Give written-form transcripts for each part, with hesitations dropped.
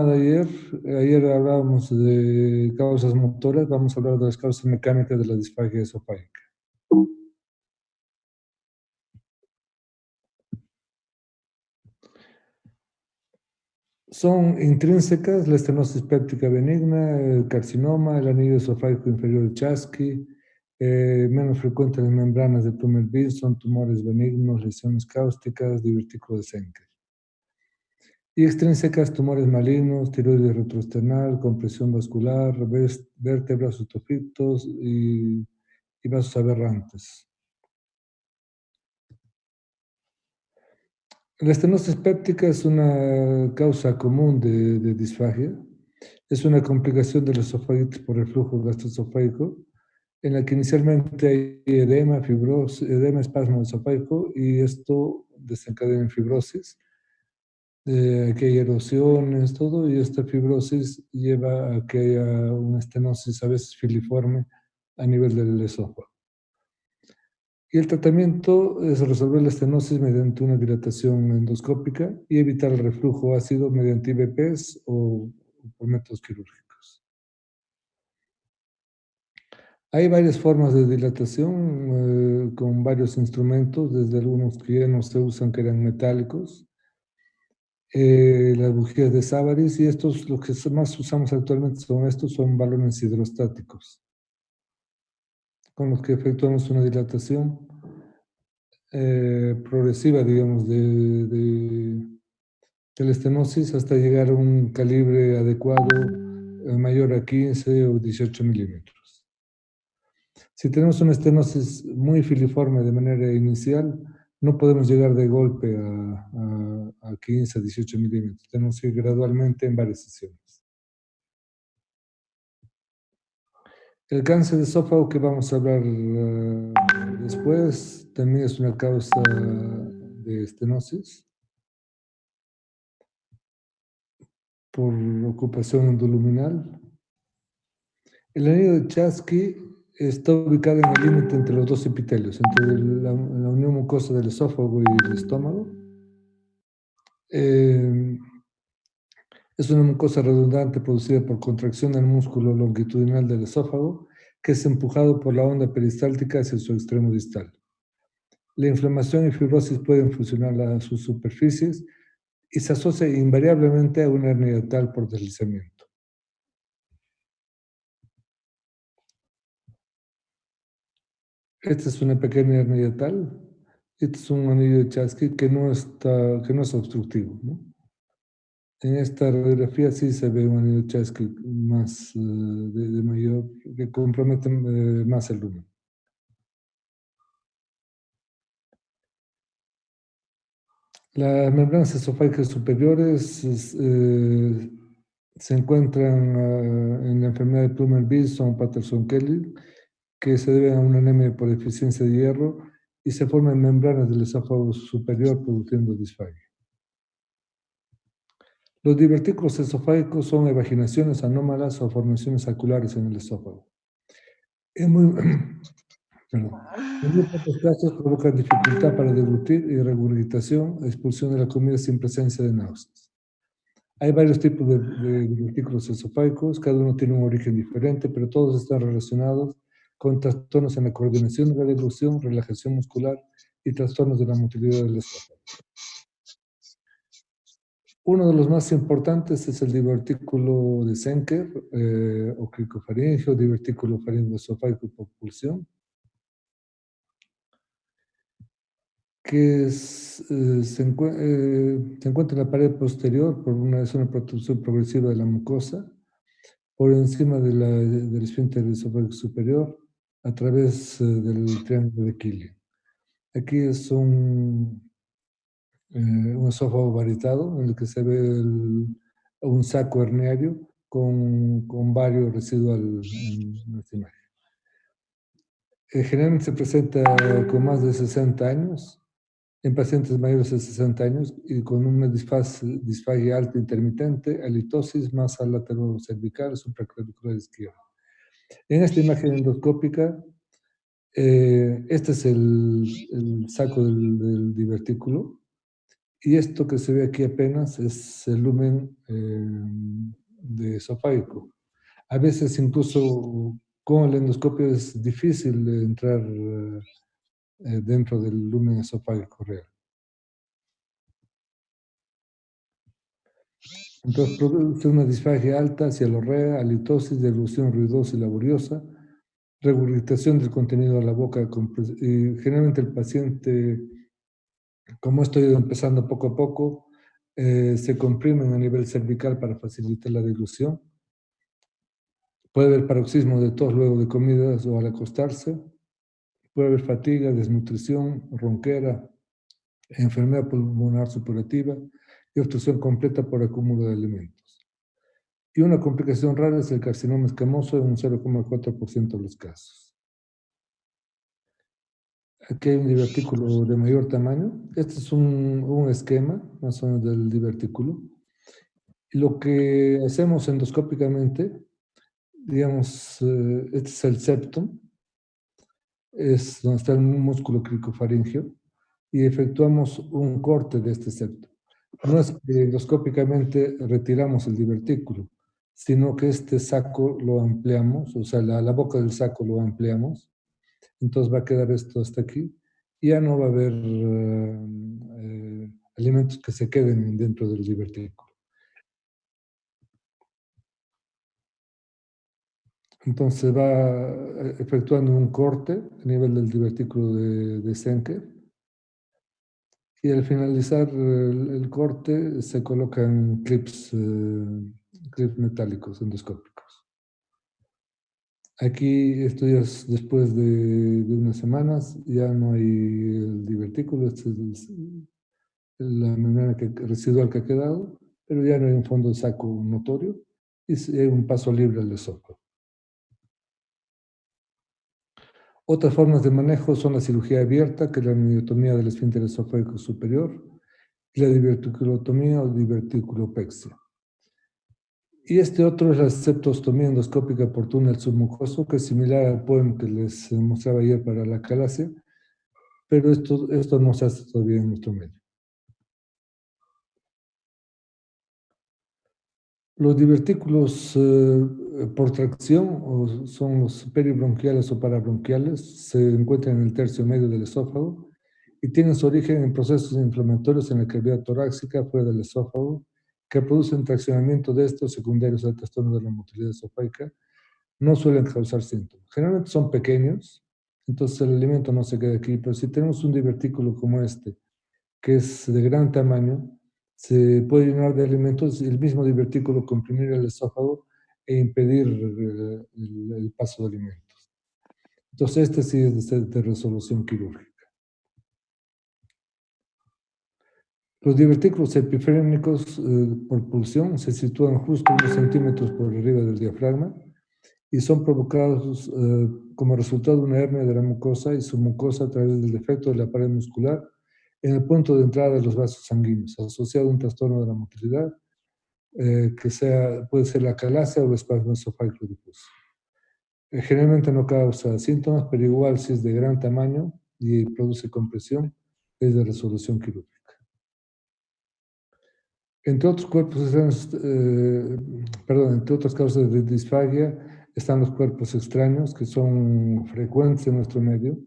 Ayer, ayer hablábamos de causas motoras, vamos a hablar de las causas mecánicas de la disfagia esofágica. Son intrínsecas la estenosis péptica benigna, el carcinoma, el anillo esofágico inferior de Chasky, menos frecuentes en membranas de Plummer-Bill, son tumores benignos, lesiones cáusticas, divertículo de Senker. Y extrínsecas, tumores malignos, tiroides retroesternal, compresión vascular, vértebras, otofitos y vasos aberrantes. La estenosis péptica es una causa común de disfagia. Es una complicación de la esofagitis por reflujo gastroesofágico, en la que inicialmente hay edema, fibrosis, edema, espasmo esofágico, y esto desencadena en fibrosis. Que hay erosiones, todo, y esta fibrosis lleva a que haya una estenosis a veces filiforme a nivel del esófago. Y el tratamiento es resolver la estenosis mediante una dilatación endoscópica y evitar el reflujo ácido mediante IVPs o por métodos quirúrgicos. Hay varias formas de dilatación con varios instrumentos, desde algunos que ya no se usan, que eran metálicos, las bujías de Savaris, y estos, los que más usamos actualmente son balones hidrostáticos, con los que efectuamos una dilatación progresiva, digamos, de la estenosis hasta llegar a un calibre adecuado mayor a 15 o 18 milímetros. Si tenemos una estenosis muy filiforme de manera inicial, no podemos llegar de golpe a 15, 18 milímetros. Tenemos que ir gradualmente en varias sesiones. El cáncer de esófago, que vamos a hablar después, también es una causa de estenosis por ocupación endoluminal. El anillo de Chasky está ubicado en el límite entre los dos epitelios, entre la unión mucosa del esófago y el estómago. Es una mucosa redundante producida por contracción del músculo longitudinal del esófago, que es empujado por la onda peristáltica hacia su extremo distal. La inflamación y fibrosis pueden fusionar a sus superficies y se asocia invariablemente a una hernia hiatal por deslizamiento. Esta es una pequeña hernia hiatal. Este es un anillo de Chasky que no es obstructivo, ¿no? En esta radiografía sí se ve un anillo de Chasky más de mayor, que compromete más el lumen. Las membranas esofágicas superiores se encuentran en la enfermedad de Plummer-Wilson Patterson-Kelly, que se debe a una anemia por deficiencia de hierro, y se forman membranas del esófago superior produciendo disfagia. Los divertículos esofágicos son evaginaciones anómalas o formaciones saculares en el esófago. En muy pocos casos provocan dificultad para deglutir y regurgitación, expulsión de la comida sin presencia de náuseas. Hay varios tipos de divertículos esofágicos, cada uno tiene un origen diferente, pero todos están relacionados con trastornos en la coordinación de la deglución, relajación muscular y trastornos de la motilidad del esófago. Uno de los más importantes es el divertículo de Senker o cricofaringeo, divertículo faringoesofágico por pulsión, que se encuentra en la pared posterior por una protrusión progresiva de la mucosa, por encima del esfínter esofágico superior, a través del triángulo de Killian. Aquí es un esófago varietado, en el que se ve un saco herniario con vario residual en esta imagen. Generalmente se presenta con más de 60 años, en pacientes mayores de 60 años y con una disfagia alta intermitente, halitosis, masa laterocervical, supraclavicular izquierda. En esta imagen endoscópica, este es el saco del divertículo, Y esto que se ve aquí apenas es el lumen de esofágico. A veces incluso con el endoscopio es difícil entrar dentro del lumen esofágico real. Entonces produce una disfagia alta, cialorrea, halitosis, deglución ruidosa y laboriosa, regurgitación del contenido a la boca. Y generalmente el paciente, como esto ha ido empezando poco a poco, se comprimen a nivel cervical para facilitar la deglución. Puede haber paroxismo de tos luego de comidas o al acostarse. Puede haber fatiga, desnutrición, ronquera, enfermedad pulmonar supurativa y obstrucción completa por acúmulo de alimentos. Y una complicación rara es el carcinoma escamoso en un 0,4% de los casos. Aquí hay un divertículo de mayor tamaño. Este es un esquema más o menos del divertículo. Y lo que hacemos endoscópicamente, digamos, este es el septum, es donde está el músculo cricofaringeo, y efectuamos un corte de este septo. No es que endoscópicamente retiramos el divertículo, sino que este saco lo ampliamos, o sea, la boca del saco lo ampliamos, entonces va a quedar esto hasta aquí, y ya no va a haber alimentos que se queden dentro del divertículo. Entonces va efectuando un corte a nivel del divertículo de Schenker, y al finalizar el corte se colocan clips metálicos endoscópicos. Aquí esto ya es después de unas semanas, ya no hay el divertículo, esta es la membrana residual que ha quedado, pero ya no hay un fondo de saco notorio y hay un paso libre al esófago. Otras formas de manejo son la cirugía abierta, que es la miotomía del esfínter esofágico superior, y la diverticulotomía o diverticulopexia. Y este otro es la septostomía endoscópica por túnel submucoso, que es similar al POEM que les mostraba ayer para la calasia, pero esto no se hace todavía en nuestro medio. Los divertículos por tracción, o son los peribronquiales o parabronquiales, se encuentran en el tercio medio del esófago y tienen su origen en procesos inflamatorios en la cavidad torácica fuera del esófago que producen traccionamiento de estos secundarios al trastorno de la motilidad esofágica. No suelen causar síntomas. Generalmente son pequeños, entonces el alimento no se queda aquí, pero si tenemos un divertículo como este, que es de gran tamaño, se puede llenar de alimentos y el mismo divertículo comprimir el esófago e impedir el paso de alimentos. Entonces este sí es de resolución quirúrgica. Los divertículos epifrénicos por pulsión se sitúan justo unos centímetros por arriba del diafragma y son provocados como resultado de una hernia de la mucosa y submucosa a través del defecto de la pared muscular en el punto de entrada de los vasos sanguíneos, asociado a un trastorno de la motilidad, puede ser la calasia o el espasmo esofágico difuso. Generalmente no causa síntomas, pero igual si es de gran tamaño y produce compresión, es de resolución quirúrgica. Entre otros entre otras causas de disfagia están los cuerpos extraños, que son frecuentes en nuestro medio,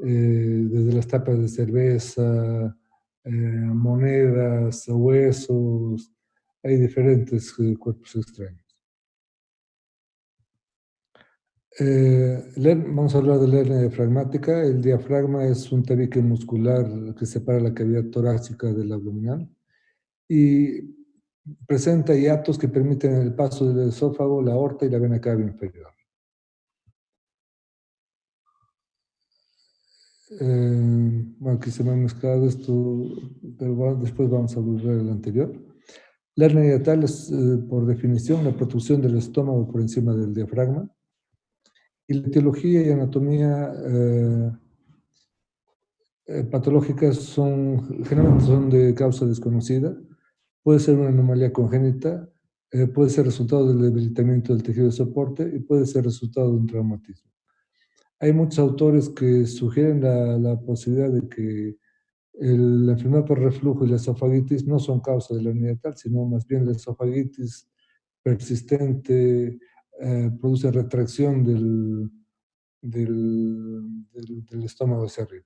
desde las tapas de cerveza, monedas, huesos, hay diferentes cuerpos extraños. Vamos a hablar de la hernia diafragmática. El diafragma es un tabique muscular que separa la cavidad torácica del abdominal y presenta hiatos que permiten el paso del esófago, la aorta y la vena cava inferior. Bueno, aquí se me ha mezclado esto, pero bueno, después vamos a volver al anterior. La hernia hiatal es, por definición, la protrusión del estómago por encima del diafragma. Y la etiología y anatomía patológicas generalmente son de causa desconocida. Puede ser una anomalía congénita, puede ser resultado del debilitamiento del tejido de soporte y puede ser resultado de un traumatismo. Hay muchos autores que sugieren la posibilidad de que La enfermedad por reflujo y la esofagitis no son causa de la hernia yatal, sino más bien la esofagitis persistente produce retracción del estómago hacia arriba.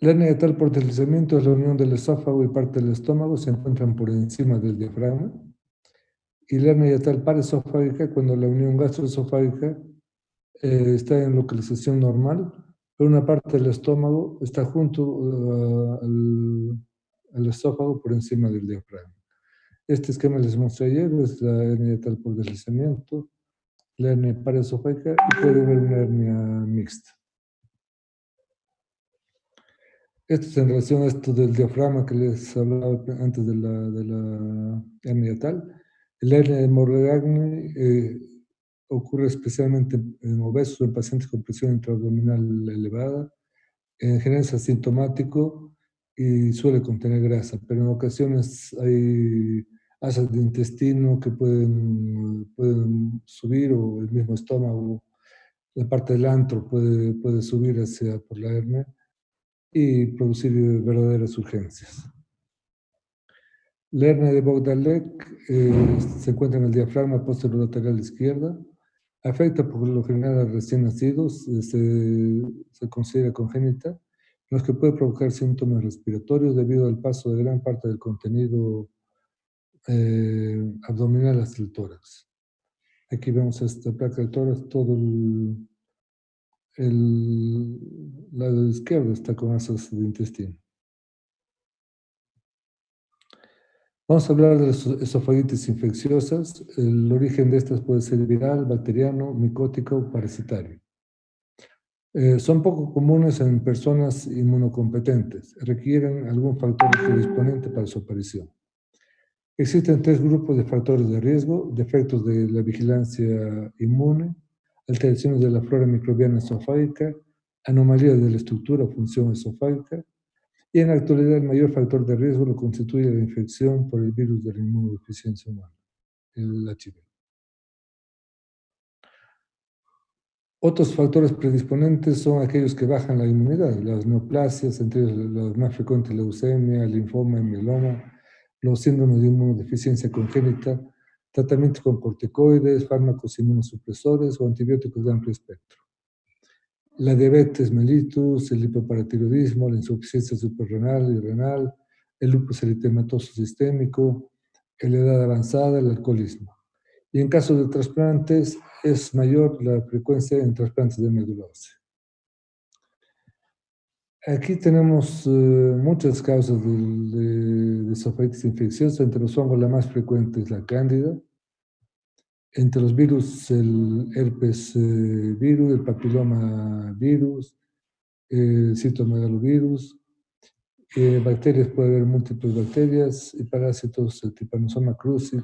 La hernia yatal por deslizamiento es la unión del esófago y parte del estómago, se encuentran por encima del diafragma. Y la hernia yatal paraesofágica, cuando la unión gastroesofágica está en localización normal, pero una parte del estómago está junto al esófago por encima del diafragma. Este esquema les mostré ayer, es la hernia yatal por deslizamiento, la hernia paraesofágica y puede haber una hernia mixta. Esto es en relación a esto del diafragma que les hablaba antes de la hernia yatal. La hernia de Morgagni ocurre especialmente en obesos o en pacientes con presión intraabdominal elevada. En general es asintomático y suele contener grasa, pero en ocasiones hay asas de intestino que pueden subir, o el mismo estómago, la parte del antro puede subir hacia por la hernia y producir verdaderas urgencias. La hernia de Bogdalek se encuentra en el diafragma posterolateral izquierda. Afecta por lo general a recién nacidos, se considera congénita, en los que puede provocar síntomas respiratorios debido al paso de gran parte del contenido abdominal hasta el tórax. Aquí vemos esta placa del tórax, todo el lado izquierdo está con asas de intestino. Vamos a hablar de las esofagitis infecciosas. El origen de estas puede ser viral, bacteriano, micótico o parasitario. Son poco comunes en personas inmunocompetentes. Requieren algún factor predisponente para su aparición. Existen 3 grupos de factores de riesgo: defectos de la vigilancia inmune, alteraciones de la flora microbiana esofágica, anomalías de la estructura o función esofágica, y en la actualidad el mayor factor de riesgo lo constituye la infección por el virus de la inmunodeficiencia humana, el HIV. Otros factores predisponentes son aquellos que bajan la inmunidad: las neoplasias, entre las más frecuentes leucemia, linfoma y mieloma, los síndromes de inmunodeficiencia congénita, tratamientos con corticoides, fármacos inmunosupresores o antibióticos de amplio espectro. La diabetes mellitus, el hipoparatiroidismo, la insuficiencia suprarrenal y renal, el lupus eritematoso sistémico, la edad avanzada, el alcoholismo. Y en caso de trasplantes, es mayor la frecuencia en trasplantes de médula ósea. Aquí tenemos muchas causas de esofagitis infecciosa. Entre los hongos la más frecuente es la cándida. Entre los virus, el herpes virus, el papiloma virus, el citomegalovirus. Bacterias, puede haber múltiples bacterias y parásitos, el Trypanosoma cruzi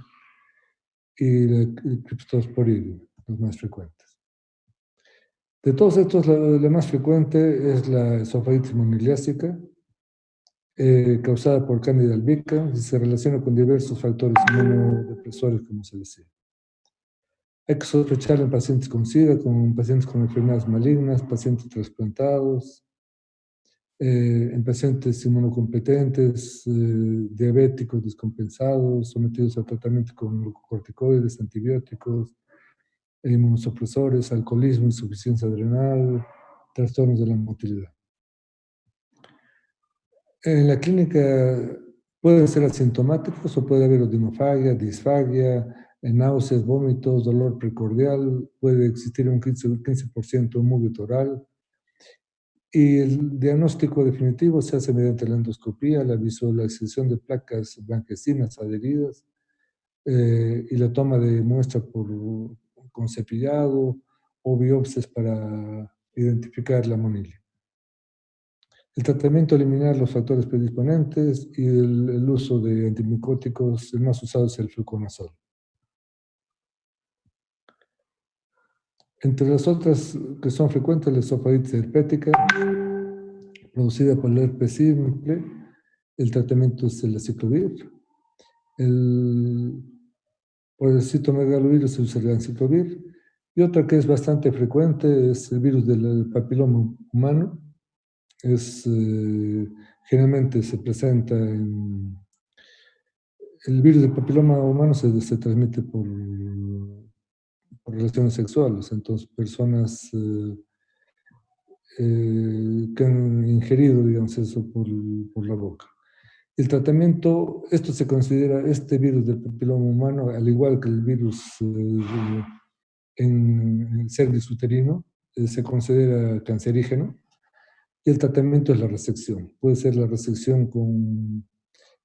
y el Cryptosporidium, los más frecuentes. De todos estos, la más frecuente es la esofagitis moniliásica, causada por Candida albicans, y se relaciona con diversos factores inmunodepresores, como se decía. Hay que sospechar en pacientes con SIDA, con pacientes con enfermedades malignas, pacientes trasplantados, en pacientes inmunocompetentes, diabéticos descompensados, sometidos a tratamiento con glucocorticoides, antibióticos, inmunosupresores, alcoholismo, insuficiencia adrenal, trastornos de la motilidad. En la clínica pueden ser asintomáticos o puede haber odinofagia, disfagia, náuseas, vómitos, dolor precordial, puede existir un 15% humor oral. Y el diagnóstico definitivo se hace mediante la endoscopía, la visualización de placas blanquecinas adheridas y la toma de muestra con cepillado o biopsias para identificar la monilio. El tratamiento eliminar los factores predisponentes y el uso de antimicóticos, el más usado es el fluconazol. Entre las otras que son frecuentes, la esofagitis herpética, producida por el herpes simple, el tratamiento es el aciclovir. Por el citomegalovirus se usa el anciclovir, Y otra que es bastante frecuente es el virus del papiloma humano. Generalmente se presenta el virus del papiloma humano se transmite por relaciones sexuales. Entonces, personas que han ingerido, digamos, eso por la boca. El tratamiento, esto se considera, este virus del papiloma humano, al igual que el virus en el cervix uterino, se considera cancerígeno. Y el tratamiento es la resección. Puede ser la resección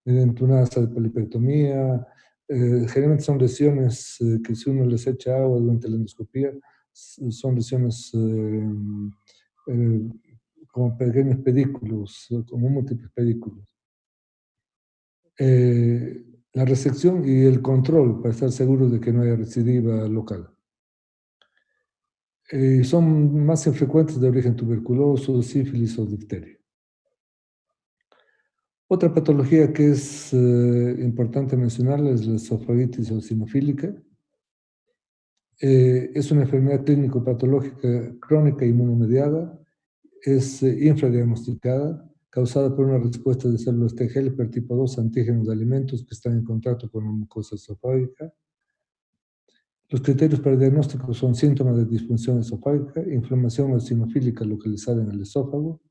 mediante una asa de polipectomía. Generalmente son lesiones que si uno les echa agua durante la endoscopía, son lesiones eh, como pequeños pedículos, como múltiples pedículos. La resección y el control para estar seguros de que no haya recidiva local. Son más infrecuentes de origen tuberculoso, sífilis o difteria. Otra patología que es importante mencionar es la esofagitis eosinofílica. Es una enfermedad clínico-patológica crónica inmunomediada, es infradiagnosticada, causada por una respuesta de células T helper tipo 2 antígenos de alimentos que están en contacto con la mucosa esofágica. Los criterios para el diagnóstico son síntomas de disfunción esofágica, inflamación eosinofílica localizada en el esófago,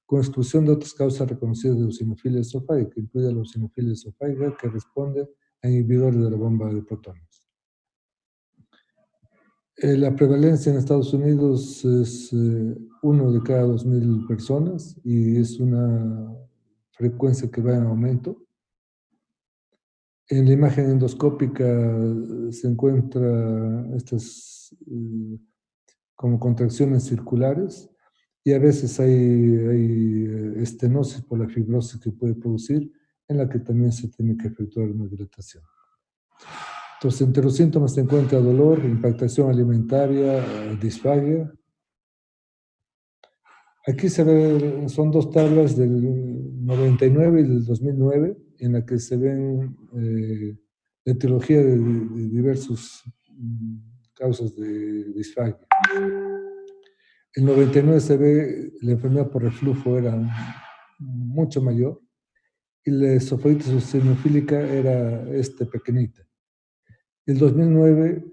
con exclusión de otras causas reconocidas de eosinofilia esofágica, incluida la eosinofilia esofágica que responde a inhibidores de la bomba de protones. La prevalencia en Estados Unidos es 1 de cada 2.000 personas y es una frecuencia que va en aumento. En la imagen endoscópica se encuentra estas como contracciones circulares y a veces hay estenosis por la fibrosis que puede producir, en la que también se tiene que efectuar una dilatación. Entonces, entre los síntomas se encuentra dolor, impactación alimentaria, disfagia. Aquí se ve, son dos tablas del 99 y del 2009, en la que se ven la etiología de diversas causas de disfagia. En 99 se ve la enfermedad por reflujo era mucho mayor y la esofagitis eosinofílica era pequeñita. El 2009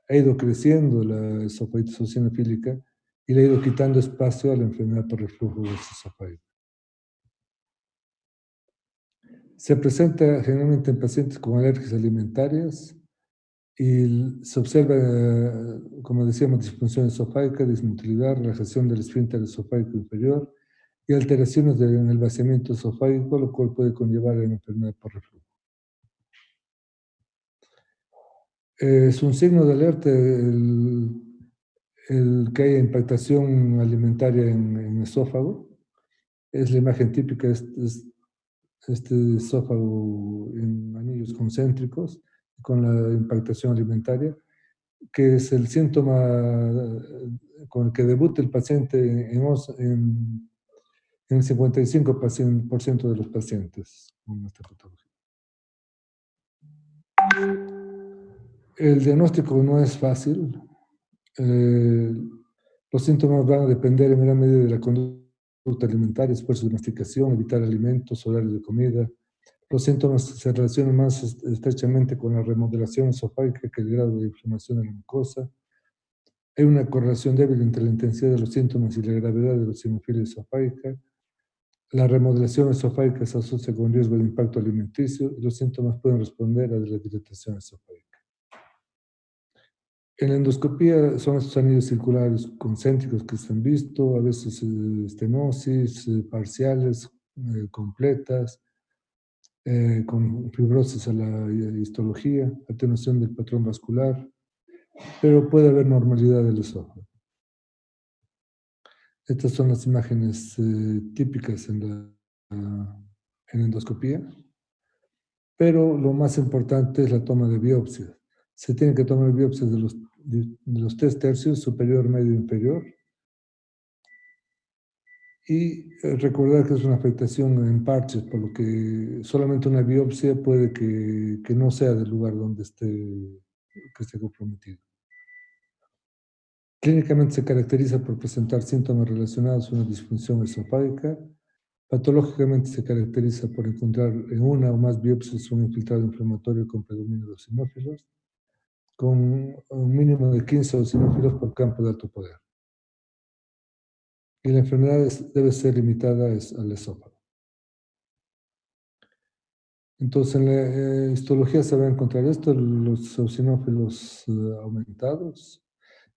ha ido creciendo la esofagitis eosinofílica y le ha ido quitando espacio a la enfermedad por reflujo esofágico. Se presenta generalmente en pacientes con alergias alimentarias y se observa, como decíamos, disfunción esofágica, dismotilidad, relajación del esfínter esofágico inferior y alteraciones en el vaciamiento esofágico, lo cual puede conllevar a la enfermedad por reflujo. Es un signo de alerta el que haya impactación alimentaria en esófago. Es la imagen típica, este esófago en anillos concéntricos con la impactación alimentaria, que es el síntoma con el que debuta el paciente en el 55% de los pacientes con esta patología. El diagnóstico no es fácil. Los síntomas van a depender en gran medida de la conducta alimentaria, esfuerzo de masticación, evitar alimentos, horario de comida. Los síntomas se relacionan más estrechamente con la remodelación esofágica que el grado de inflamación de la mucosa. Hay una correlación débil entre la intensidad de los síntomas y la gravedad de la eosinofilia esofágica. La remodelación esofágica se asocia con riesgo de impacto alimenticio y los síntomas pueden responder a la dilatación esofágica. En la endoscopía son estos anillos circulares concéntricos que se han visto, a veces estenosis, parciales, completas, con fibrosis a la histología, atenuación del patrón vascular, pero puede haber normalidad del esófago. Estas son las imágenes típicas en endoscopía, pero lo más importante es la toma de biopsias. Se tienen que tomar biopsias de los 3/3, superior, medio e inferior, y recordar que es una afectación en parches, por lo que solamente una biopsia puede que no sea del lugar donde que esté comprometido. Clínicamente se caracteriza por presentar síntomas relacionados a una disfunción esofágica. Patológicamente se caracteriza por encontrar en una o más biopsias un infiltrado inflamatorio con predominio de eosinófilos, con un mínimo de 15 eosinófilos por campo de alto poder. Y la enfermedad debe ser limitada al esófago. Entonces, en la histología se va a encontrar esto, los eosinófilos aumentados.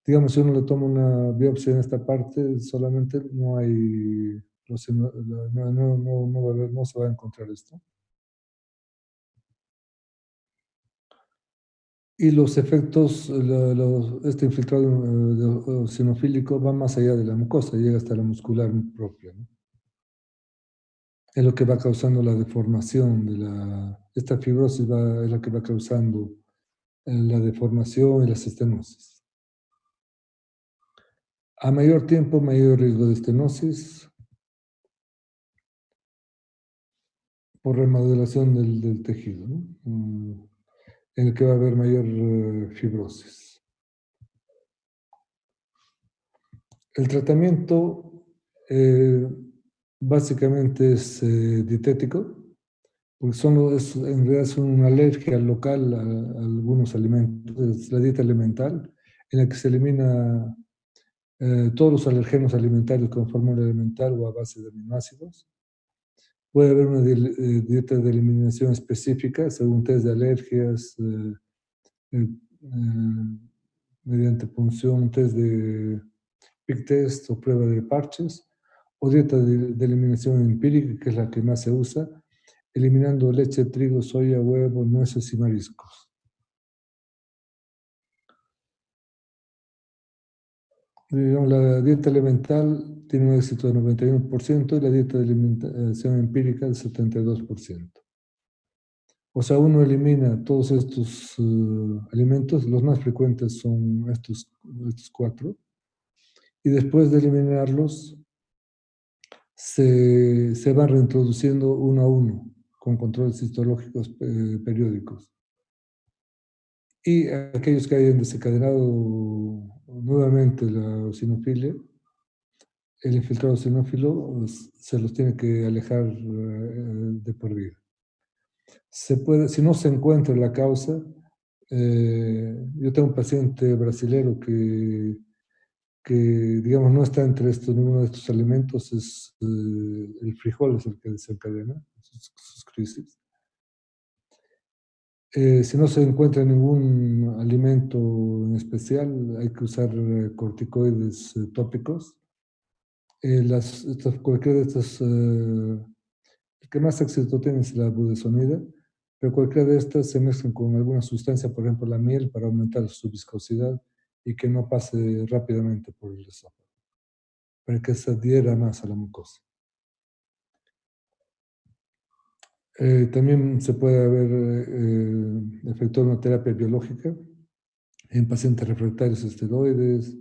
Digamos, si uno le toma una biopsia en esta parte, solamente no hay, no, no se va a encontrar esto. Y los efectos, este infiltrado eosinofílico va más allá de la mucosa, llega hasta la muscular propia, ¿no? Es lo que va causando la deformación esta fibrosis es la que va causando la deformación y las estenosis. A mayor tiempo, mayor riesgo de estenosis por remodelación del tejido, ¿no? En el que va a haber mayor fibrosis. El tratamiento básicamente es dietético, porque en realidad son una alergia local a algunos alimentos. Es la dieta elemental, en la que se elimina todos los alergenos alimentarios con fórmula elemental o a base de aminoácidos. Puede haber una dieta de eliminación específica según test de alergias, mediante punción, test de PIC test o prueba de parches, o dieta de eliminación empírica, que es la que más se usa, eliminando leche, trigo, soya, huevo, nueces y mariscos. Digamos, la dieta elemental tiene un éxito del 91% y la dieta de alimentación empírica del 72%. O sea, uno elimina todos estos alimentos, los más frecuentes son estos cuatro, y después de eliminarlos, se van reintroduciendo uno a uno con controles histológicos periódicos. Y aquellos que hayan desencadenado nuevamente la eosinofilia, el infiltrado eosinófilo se los tiene que alejar de por vida. Si no se encuentra la causa, yo tengo un paciente brasilero que, digamos, no está entre ninguno de estos alimentos, el frijol es el que desencadena sus crisis. Si no se encuentra ningún alimento en especial, hay que usar corticoides tópicos. Cualquiera de estas, el que más éxito tiene es la budesonida, pero cualquiera de estas se mezclan con alguna sustancia, por ejemplo la miel, para aumentar su viscosidad y que no pase rápidamente por el esófago, para que se adhiera más a la mucosa. También se puede haber efectuado una terapia biológica en pacientes refractarios a esteroides,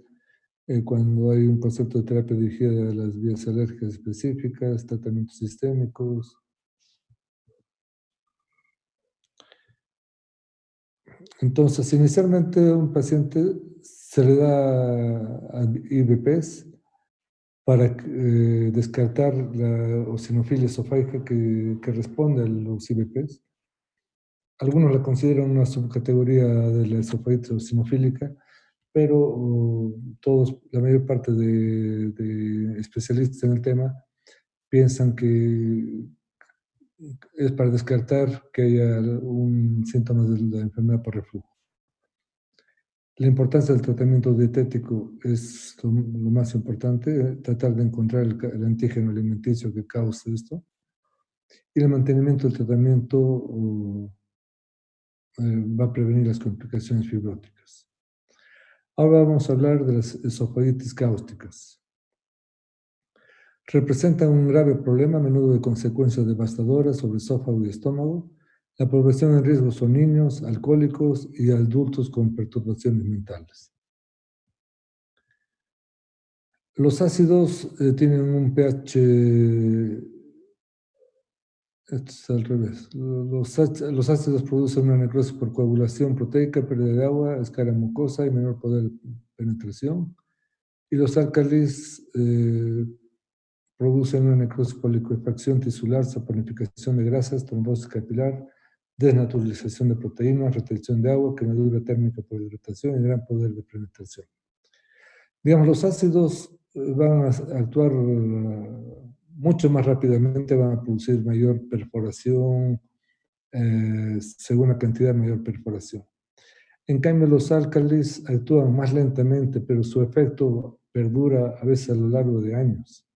cuando hay un concepto de terapia dirigida a las vías alérgicas específicas, tratamientos sistémicos. Entonces, inicialmente a un paciente se le da IVPs para descartar la eosinofilia esofágica que responde a los IVPs. Algunos la consideran una subcategoría de la esofagitis eosinofílica, pero la mayor parte de especialistas en el tema piensan que es para descartar que haya un síntoma de la enfermedad por reflujo. La importancia del tratamiento dietético es lo más importante, tratar de encontrar el antígeno alimenticio que causa esto, y el mantenimiento del tratamiento va a prevenir las complicaciones fibróticas. Ahora vamos a hablar de las esofagitis cáusticas. Representan un grave problema, a menudo de consecuencias devastadoras sobre esófago y estómago. La población en riesgo son niños, alcohólicos y adultos con perturbaciones mentales. Los ácidos tienen un pH, esto es al revés. Los ácidos producen una necrosis por coagulación proteica, pérdida de agua, escara mucosa y menor poder de penetración. Y los álcalis producen una necrosis por licuefacción tisular, saponificación de grasas, trombosis capilar, desnaturalización de proteínas, retención de agua, quemadura térmica por hidratación y gran poder de penetración. Digamos, los ácidos van a actuar mucho más rápidamente, van a producir mayor perforación, según la cantidad, mayor perforación. En cambio, los álcalis actúan más lentamente, pero su efecto perdura a veces a lo largo de años.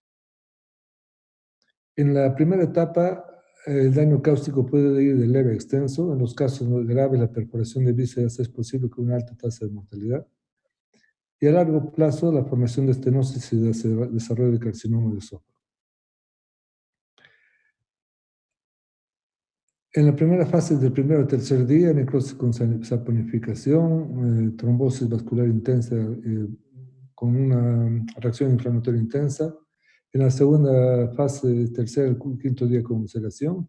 En la primera etapa, el daño cáustico puede ir de leve a extenso. En los casos graves, la perforación de vísceras es posible con una alta tasa de mortalidad. Y a largo plazo, la formación de estenosis y desarrollo de carcinoma de esófago. En la primera fase del primero al tercer día, necrosis con saponificación, trombosis vascular intensa con una reacción inflamatoria intensa. En la segunda fase, tercer al quinto día con ulceración.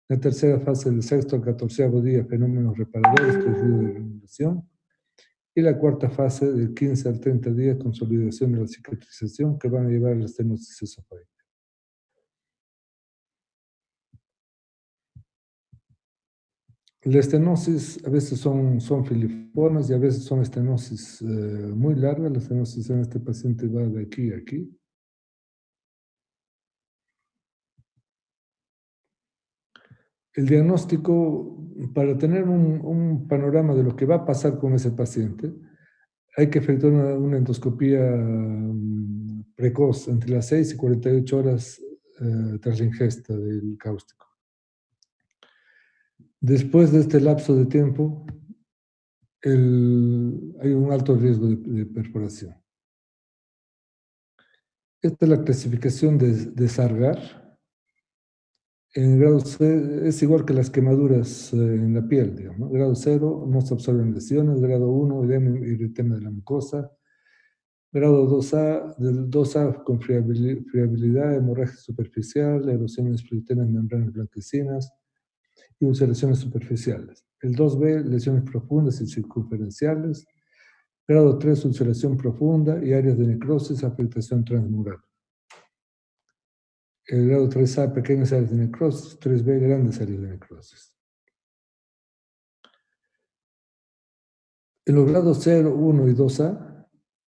En la tercera fase, del sexto al catorceavo día, fenómenos reparadores, tejido de regeneración. Y la cuarta fase, del 15 al 30 días, consolidación de la cicatrización, que van a llevar a la estenosis esofágica. La estenosis a veces son filiformes y a veces son estenosis muy largas. La estenosis en este paciente va de aquí a aquí. El diagnóstico, para tener un panorama de lo que va a pasar con ese paciente, hay que efectuar una endoscopía precoz entre las 6 y 48 horas tras la ingesta del cáustico. Después de este lapso de tiempo, hay un alto riesgo de perforación. Esta es la clasificación de Sargar. En grado C es igual que las quemaduras en la piel, digamos, ¿no? Grado 0, no se absorben lesiones. Grado 1, edema y eritema de la mucosa. Grado 2A, del 2A con friabilidad, hemorragia superficial, erosiones fluidenas en membranas blanquecinas y ulceraciones superficiales. El 2B, lesiones profundas y circunferenciales. Grado 3, ulceración profunda y áreas de necrosis, afectación transmural. El grado 3A, pequeñas áreas de necrosis. 3B, grandes áreas de necrosis. En los grados 0, 1 y 2A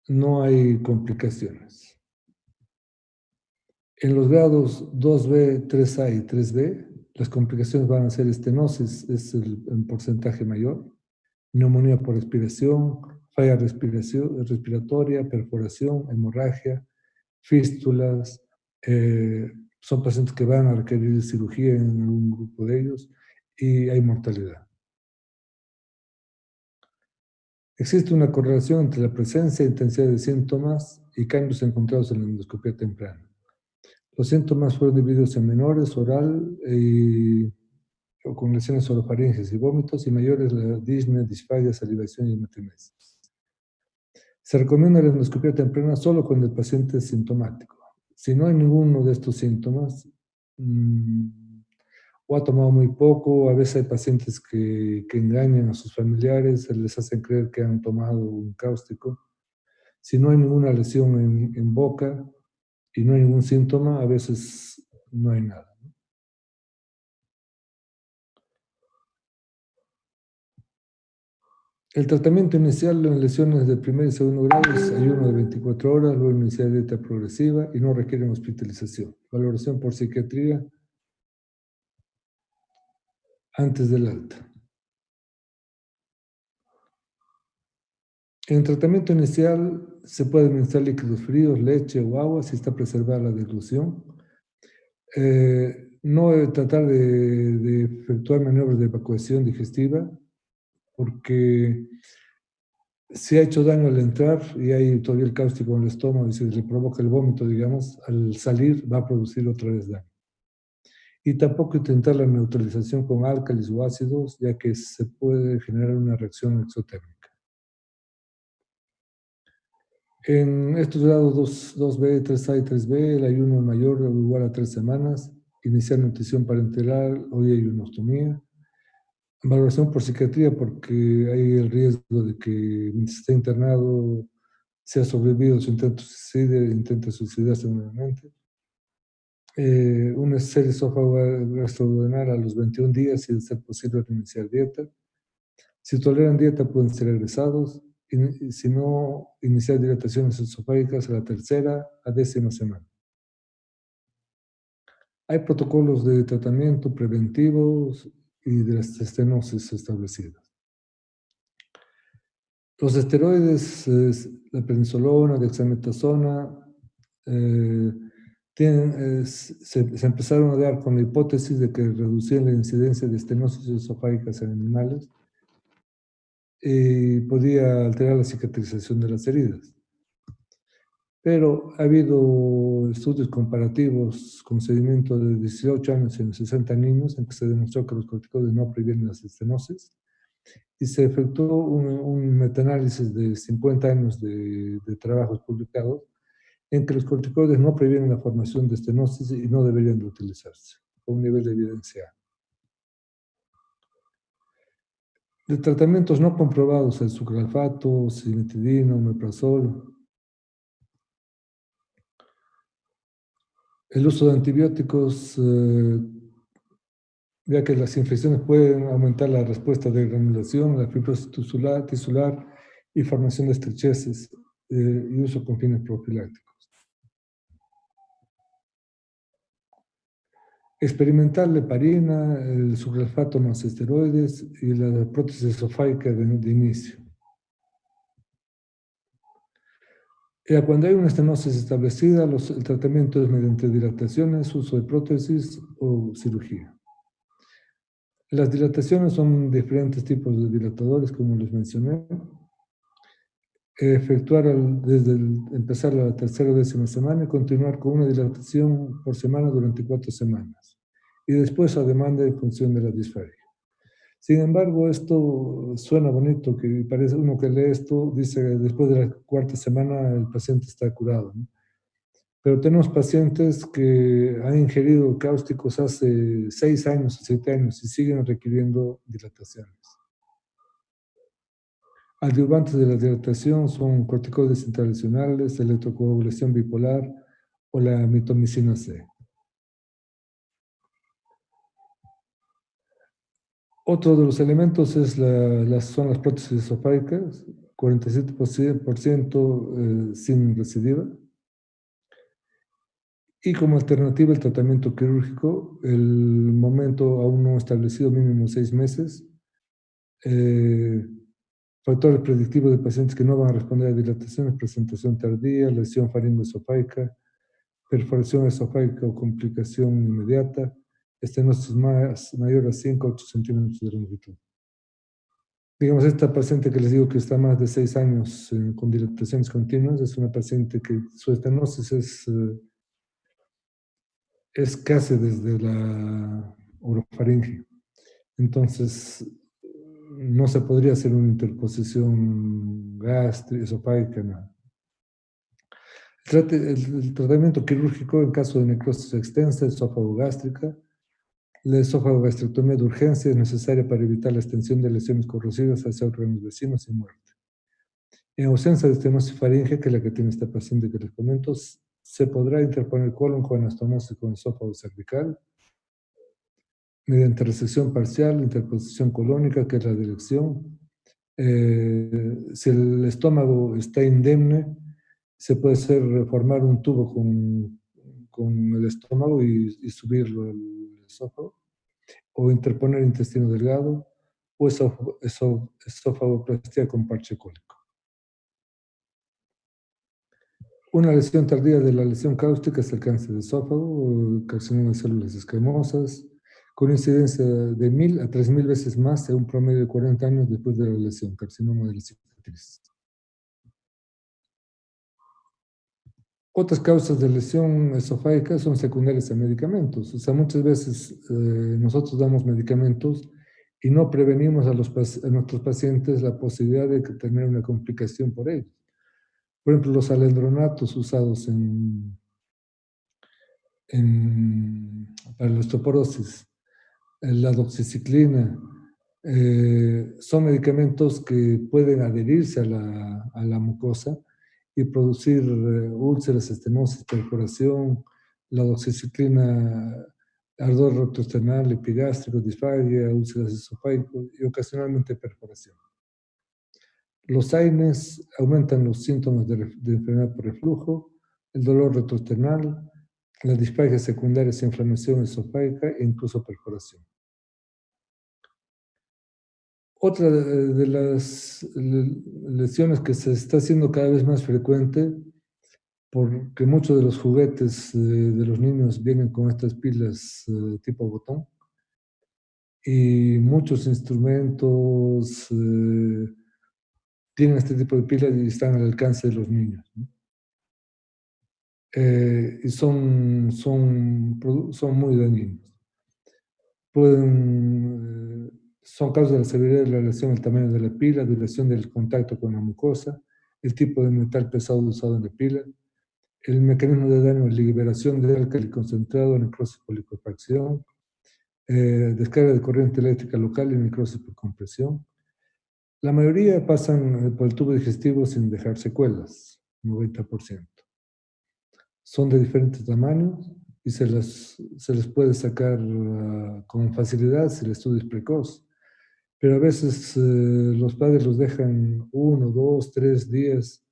no hay complicaciones. En los grados 2B, 3A y 3B, las complicaciones van a ser estenosis, es el porcentaje mayor, neumonía por respiración, falla respiratoria, perforación, hemorragia, fístulas. Son pacientes que van a requerir cirugía en algún grupo de ellos y hay mortalidad. Existe una correlación entre la presencia e intensidad de síntomas y cambios encontrados en la endoscopia temprana. Los síntomas fueron divididos en menores, oral o con lesiones orofaringes y vómitos, y mayores la disnea, disfagia, salivación y hematemesis. Se recomienda la endoscopia temprana solo cuando el paciente es sintomático. Si no hay ninguno de estos síntomas, o ha tomado muy poco, a veces hay pacientes que engañan a sus familiares, les hacen creer que han tomado un cáustico. Si no hay ninguna lesión en boca y no hay ningún síntoma, a veces no hay nada. El tratamiento inicial en lesiones de primer y segundo grado es ayuno de 24 horas, luego iniciar dieta progresiva y no requieren hospitalización. Valoración por psiquiatría antes del alta. En el tratamiento inicial se puede administrar líquidos fríos, leche o agua si está preservada la deglución. No tratar de efectuar maniobras de evacuación digestiva porque si ha hecho daño al entrar y hay todavía el cáustico en el estómago y se le provoca el vómito, digamos, al salir va a producir otra vez daño. Y tampoco intentar la neutralización con álcalis o ácidos, ya que se puede generar una reacción exotérmica. En estos grados 2B, 3A y 3B, el ayuno mayor o igual a 3 semanas, iniciar nutrición parenteral o ayunostomía. Valoración por psiquiatría porque hay el riesgo de que mientras esté internado si ha sobrevivido a su intento de suicidarse nuevamente. Una serie esófago gastroduodenal a los 21 días, si de ser posible reiniciar dieta. Si toleran dieta pueden ser regresados, y si no, iniciar dilataciones esofágicas a la tercera a 10ª semana. Hay protocolos de tratamiento preventivos y de las estenosis establecidas. Los esteroides, la prednisolona, dexametasona, se empezaron a dar con la hipótesis de que reducían la incidencia de estenosis esofágicas en animales y podía alterar la cicatrización de las heridas. Pero ha habido estudios comparativos con seguimiento de 18 años en 60 niños en que se demostró que los corticoides no previenen las estenosis y se efectuó un metaanálisis de 50 años de trabajos publicados en que los corticoides no previenen la formación de estenosis y no deberían de utilizarse, con un nivel de evidencia. De tratamientos no comprobados, el sucralfato, cimetidina, omeprazol. El uso de antibióticos, ya que las infecciones pueden aumentar la respuesta de granulación, la fibrosis tisular y formación de estrecheces, y uso con fines profilácticos. Experimental la heparina, el sucralfato más esteroides y la prótesis esofágica de inicio. Ya cuando hay una estenosis establecida, el tratamiento es mediante dilataciones, uso de prótesis o cirugía. Las dilataciones son diferentes tipos de dilatadores, como les mencioné. Efectuar desde empezar la tercera o 10ª semana y continuar con una dilatación por semana durante 4 semanas. Y después a demanda en función de la disfagia. Sin embargo, esto suena bonito, que parece uno que lee esto, dice que después de la 4ª semana el paciente está curado, ¿no? Pero tenemos pacientes que han ingerido cáusticos hace 6 años o 7 años y siguen requiriendo dilataciones. Adyuvantes de la dilatación son corticoides intralesionales, electrocoagulación bipolar o la mitomicina C. Otro de los elementos son las prótesis esofágicas, 47% sin recidiva. Y como alternativa el tratamiento quirúrgico, el momento aún no establecido, mínimo 6 meses. Factores predictivos de pacientes que no van a responder a dilataciones, presentación tardía, lesión faringoesofágica, perforación esofágica o complicación inmediata, estenosis mayor a 5 a 8 centímetros de longitud. Digamos, esta paciente que les digo que está más de 6 años con dilataciones continuas, es una paciente que su estenosis es casi desde la orofaringe. Entonces, no se podría hacer una interposición gástrico-esofágica, nada. El tratamiento quirúrgico en caso de necrosis extensa, esófago-gástrica, la esofagogastrectomía de urgencia es necesaria para evitar la extensión de lesiones corrosivas hacia órganos vecinos y muerte. En ausencia de estenosis faringe, que es la que tiene esta paciente que les comento, se podrá interponer colon con anastomosis con esófago cervical, mediante resección parcial, interposición colónica, que es la dirección. Si el estómago está indemne, se puede formar un tubo con el estómago y subirlo al esófago, o interponer intestino delgado, o esofagoplastia con parche cólico. Una lesión tardía de la lesión cáustica es el cáncer de esófago, carcinoma de células escamosas, con incidencia de 1000 a 3000 veces más en un promedio de 40 años después de la lesión, carcinoma de la cicatriz. Otras causas de lesión esofágica son secundarias a medicamentos. O sea, muchas veces nosotros damos medicamentos y no prevenimos a nuestros pacientes la posibilidad de tener una complicación por ello. Por ejemplo, los alendronatos usados para la osteoporosis, la doxiciclina, son medicamentos que pueden adherirse a la mucosa y producir úlceras, estenosis, perforación, la doxiciclina, ardor retroesternal, epigástrico, disfagia, úlceras esofágicas y ocasionalmente perforación. Los AINES aumentan los síntomas de enfermedad por reflujo, el dolor retroesternal, la disfagia secundaria es inflamación esofágica e incluso perforación. Otra de las lesiones que se está haciendo cada vez más frecuente, porque muchos de los juguetes de los niños vienen con estas pilas tipo botón, y muchos instrumentos tienen este tipo de pilas y están al alcance de los niños, ¿no? Y son muy dañinos. Son causas de la severidad de la lesión, el tamaño de la pila, duración del contacto con la mucosa, el tipo de metal pesado usado en la pila, el mecanismo de daño, liberación de álcali concentrado, necrosis por liquefacción, descarga de corriente eléctrica local y necrosis por compresión. La mayoría pasan por el tubo digestivo sin dejar secuelas, 90%. Son de diferentes tamaños y se les puede sacar con facilidad si el estudio es precoz. Pero a veces los padres los dejan 1, 2, 3 días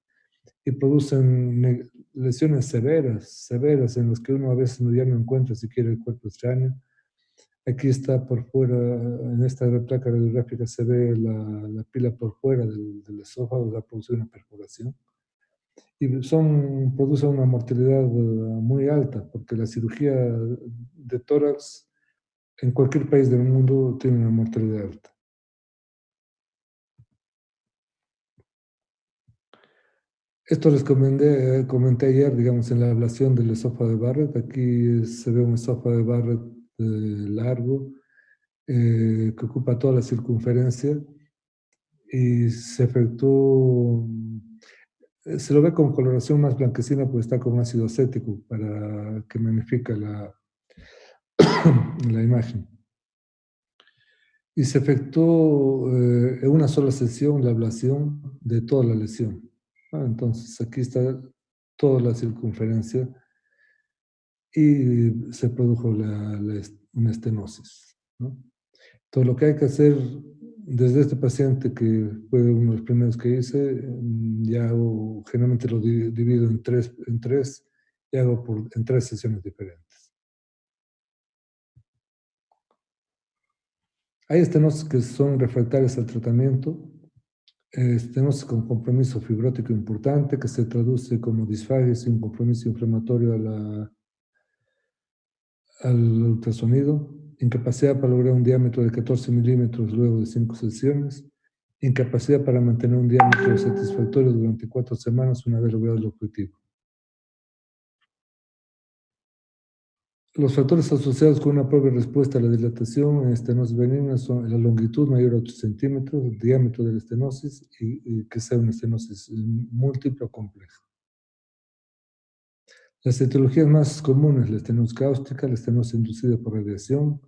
y producen lesiones severas en las que uno a veces ya no encuentra siquiera el cuerpo extraño. Aquí está por fuera, en esta placa radiográfica se ve la pila por fuera del esófago, ha producido una perforación. Y produce una mortalidad muy alta, porque la cirugía de tórax en cualquier país del mundo tiene una mortalidad alta. Esto les comenté ayer, digamos, en la ablación del esófago de Barrett. Aquí se ve un esófago de Barrett largo, que ocupa toda la circunferencia y se efectuó, se lo ve con coloración más blanquecina porque está con ácido acético para que magnifique la imagen. Y se efectuó en una sola sesión la ablación de toda la lesión. Entonces aquí está toda la circunferencia y se produjo una estenosis, ¿no? Todo lo que hay que hacer desde este paciente, que fue uno de los primeros que hice, ya hago, generalmente lo divido en tres y hago en 3 sesiones diferentes. Hay estenosis que son refractarias al tratamiento, estenosis con compromiso fibrótico importante, que se traduce como disfagia sin compromiso inflamatorio al ultrasonido, incapacidad para lograr un diámetro de 14 milímetros luego de 5 sesiones, incapacidad para mantener un diámetro satisfactorio durante 4 semanas una vez logrado el objetivo. Los factores asociados con una pobre respuesta a la dilatación en estenosis benigna son la longitud mayor a 8 centímetros, el diámetro de la estenosis y que sea una estenosis múltiple o compleja. Las etiologías más comunes, la estenosis cáustica, la estenosis inducida por radiación,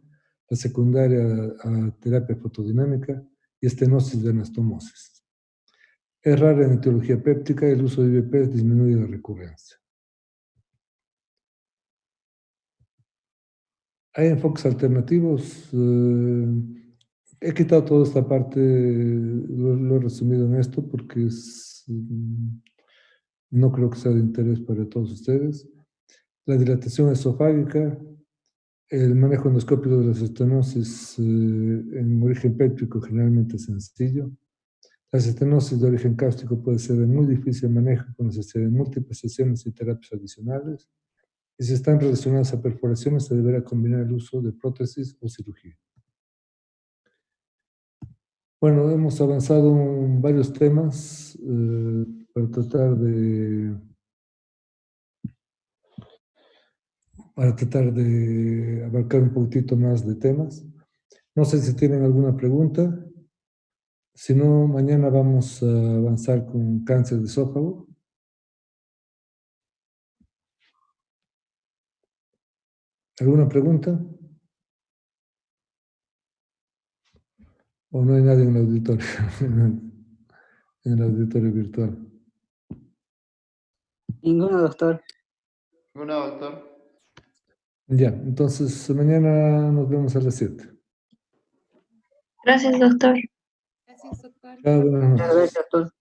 la secundaria a terapia fotodinámica y estenosis de anastomosis. Es rara en etiología péptica y el uso de IVP disminuye la recurrencia. Hay enfoques alternativos. He quitado toda esta parte, lo he resumido en esto porque no creo que sea de interés para todos ustedes. La dilatación esofágica, el manejo endoscópico de las estenosis en origen péptico generalmente es sencillo. Las estenosis de origen cáustico puede ser de muy difícil manejo con necesidad de múltiples sesiones y terapias adicionales. Y si están relacionadas a perforaciones, se deberá combinar el uso de prótesis o cirugía. Bueno, hemos avanzado en varios temas para tratar de abarcar un poquitito más de temas. No sé si tienen alguna pregunta. Si no, mañana vamos a avanzar con cáncer de esófago. ¿Alguna pregunta? ¿O no hay nadie en el auditorio, en el auditorio virtual? Ninguno, doctor. Ninguna, doctor. Ya, entonces mañana nos vemos a las 7. Gracias, doctor. Gracias, doctor. Chao, buenas Muchas noches. gracias, doctor.